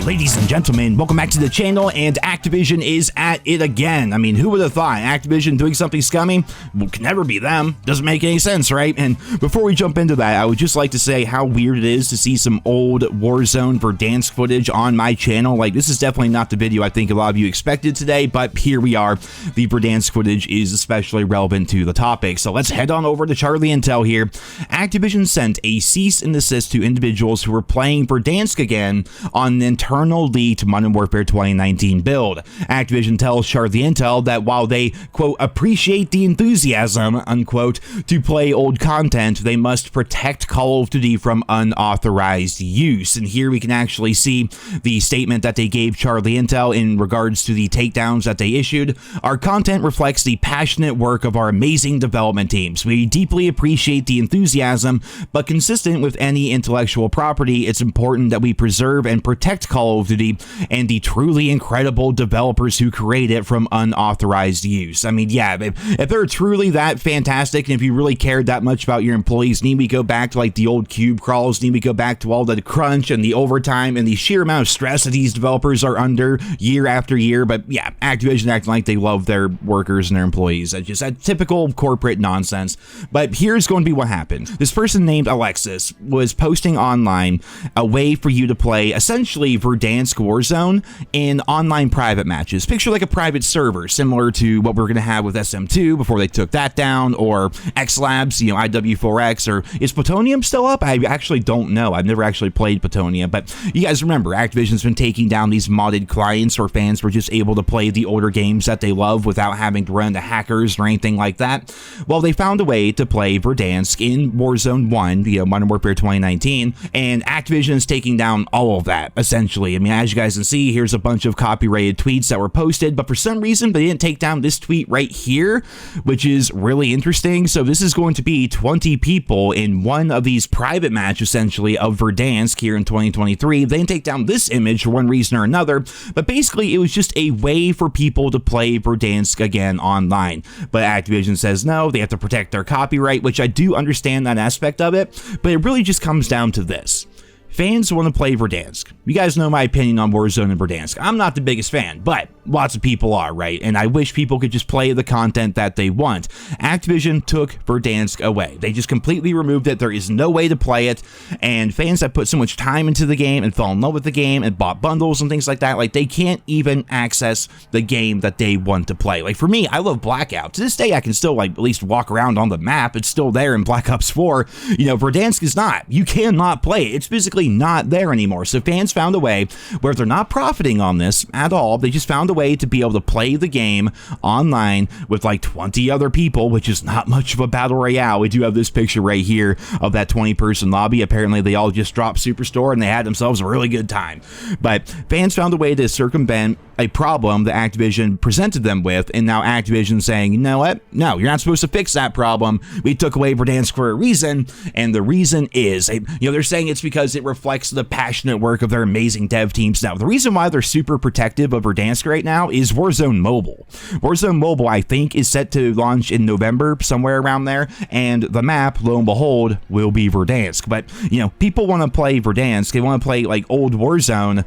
Ladies and gentlemen, welcome back to the channel, and Activision is at it again. I mean, who would have thought Activision doing something scummy? Well, can never be them. Doesn't make any sense, right? And before we jump into that, I would just like to say how weird it is to see some old Warzone Verdansk footage on my channel. Like, this is definitely not the video I think a lot of you expected today, but here we are. The Verdansk footage is especially relevant to the topic. So let's head on over to Charlie Intel here. Activision sent a cease and desist to individuals who were playing Verdansk again on an internal leaked Modern Warfare 2019 build. Activision tells Charlie Intel that while they, quote, appreciate the enthusiasm, unquote, to play old content, they must protect Call of Duty from unauthorized use. And here we can actually see the statement that they gave Charlie Intel in regards to the takedowns that they issued. Our content reflects the passionate work of our amazing development teams. We deeply appreciate the enthusiasm, but consistent with any intellectual property, it's important that we preserve and protect Call of Duty and the truly incredible developers who create it from unauthorized use. I mean, yeah, if they're truly that fantastic, and if you really cared that much about your employees, need we go back to like the old cube crawls, need we go back to all the crunch and the overtime and the sheer amount of stress that these developers are under year after year. But yeah, Activision acting like they love their workers and their employees. That's just that typical corporate nonsense. But here's going to be what happened. This person named Alexis was posting online a way for you to play essentially Verdansk Warzone in online private matches. Picture like a private server, similar to what we're going to have with SM2 before they took that down, or X Labs, you know, IW4X, or is Plutonium still up? I actually don't know. I've never actually played Plutonium, but you guys remember, Activision's been taking down these modded clients where fans were just able to play the older games that they love without having to run into hackers or anything like that. Well, they found a way to play Verdansk in Warzone 1, you know, Modern Warfare 2019, and Activision is taking down all of that, essentially. I mean, as you guys can see, here's a bunch of copyrighted tweets that were posted, but for some reason, they didn't take down this tweet right here, which is really interesting. So this is going to be 20 people in one of these private matches, essentially, of Verdansk here in 2023. They didn't take down this image for one reason or another, but basically, it was just a way for people to play Verdansk again online. But Activision says no, they have to protect their copyright, which I do understand that aspect of it, but it really just comes down to this. Fans want to play Verdansk. You guys know my opinion on Warzone and Verdansk. I'm not the biggest fan, but lots of people are, right? And I wish people could just play the content that they want. Activision took Verdansk away. They just completely removed it. There is no way to play it. And fans that put so much time into the game and fell in love with the game and bought bundles and things like that, like, they can't even access the game that they want to play. Like, for me, I love Blackout. To this day, I can still, like, at least walk around on the map. It's still there in Black Ops 4. You know, Verdansk is not. You cannot play it. It's physically not there anymore. So fans found a way where they're not profiting on this at all. They just found a way to be able to play the game online with like 20 other people, which is not much of a battle royale. We do have this picture right here of that 20-person lobby. Apparently they all just dropped Superstore and they had themselves a really good time. But fans found a way to circumvent a problem that Activision presented them with, and now Activision saying, you know what? No, you're not supposed to fix that problem. We took away Verdansk for a reason, and the reason is, you know, they're saying it's because it reflects the passionate work of their amazing dev teams. Now, the reason why they're super protective of Verdansk right now is Warzone Mobile. Warzone Mobile, I think, is set to launch in November, somewhere around there, and the map, lo and behold, will be Verdansk. But, you know, people want to play Verdansk. They want to play, like, old Warzone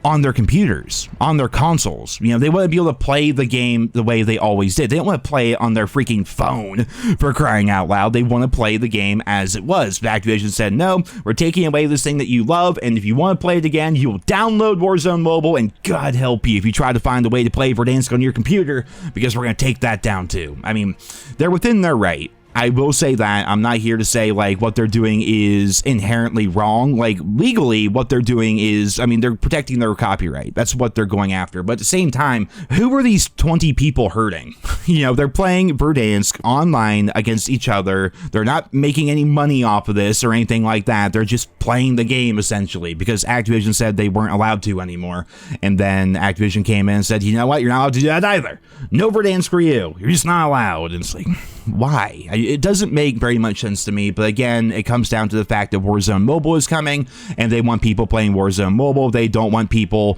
on their computers, on their consoles. You know, they want to be able to play the game the way they always did. They don't want to play it on their freaking phone, for crying out loud. They want to play the game as it was. But Activision said, no, we're taking away this thing that you love, and if you want to play it again, you will download Warzone Mobile, and God help you if you try to find a way to play Verdansk on your computer, because we're going to take that down too. I mean, they're within their right. I will say that I'm not here to say like what they're doing is inherently wrong. Like, legally, what they're doing is, I mean, they're protecting their copyright. That's what they're going after. But at the same time, who are these 20 people hurting? You know, they're playing Verdansk online against each other. They're not making any money off of this or anything like that. They're just playing the game, essentially, because Activision said they weren't allowed to anymore. And then Activision came in and said, you know what? You're not allowed to do that either. No Verdansk for you. You're just not allowed. And it's like, why? it doesn't make very much sense to me, but again, it comes down to the fact that Warzone Mobile is coming, and they want people playing Warzone Mobile. They don't want people,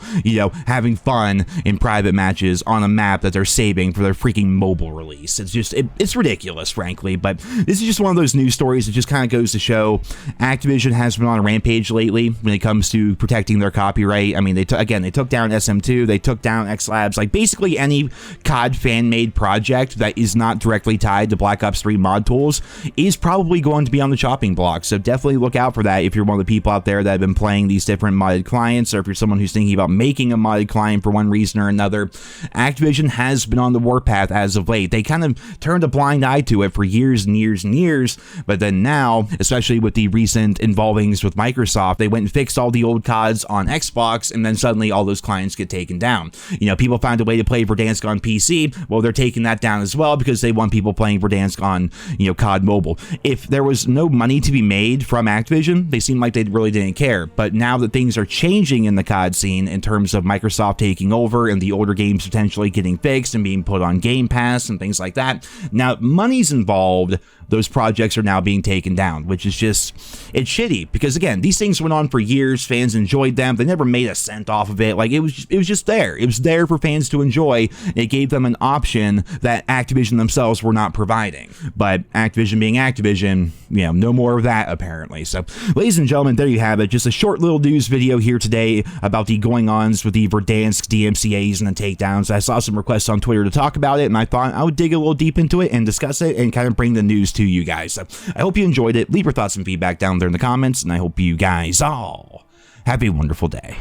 having fun in private matches on a map that they're saving for their freaking mobile release. It's just, it's ridiculous, frankly, but this is just one of those news stories that just kind of goes to show Activision has been on a rampage lately when it comes to protecting their copyright. I mean, they took down SM2, they took down X Labs, like basically any COD fan-made project that is not directly tied to Black Ops 3 mod tools is probably going to be on the chopping block. So definitely look out for that if you're one of the people out there that have been playing these different modded clients, or if you're someone who's thinking about making a modded client for one reason or another. Activision has been on the warpath as of late. They kind of turned a blind eye to it for years and years and years, but then now, especially with the recent involvings with Microsoft, they went and fixed all the old CODs on Xbox, and then suddenly all those clients get taken down. People found a way to play Verdansk on PC. Well, they're taking that down as well because they want people playing Verdansk on, COD Mobile. If there was no money to be made from Activision, they seemed like they really didn't care. But now that things are changing in the COD scene in terms of Microsoft taking over and the older games potentially getting fixed and being put on Game Pass and things like that, now money's involved. Those projects are now being taken down, which is just, it's shitty because again, these things went on for years. Fans enjoyed them. They never made a cent off of it. Like it was just there. It was there for fans to enjoy. It gave them an option that Activision themselves were not providing. But Activision being Activision, no more of that apparently. So, ladies and gentlemen, there you have it. Just a short little news video here today about the going-ons with the Verdansk DMCAs and the takedowns. I saw some requests on Twitter to talk about it, and I thought I would dig a little deep into it and discuss it and kind of bring the news to you guys. So I hope you enjoyed it. Leave your thoughts and feedback down there in the comments, and I hope you guys all have a wonderful day.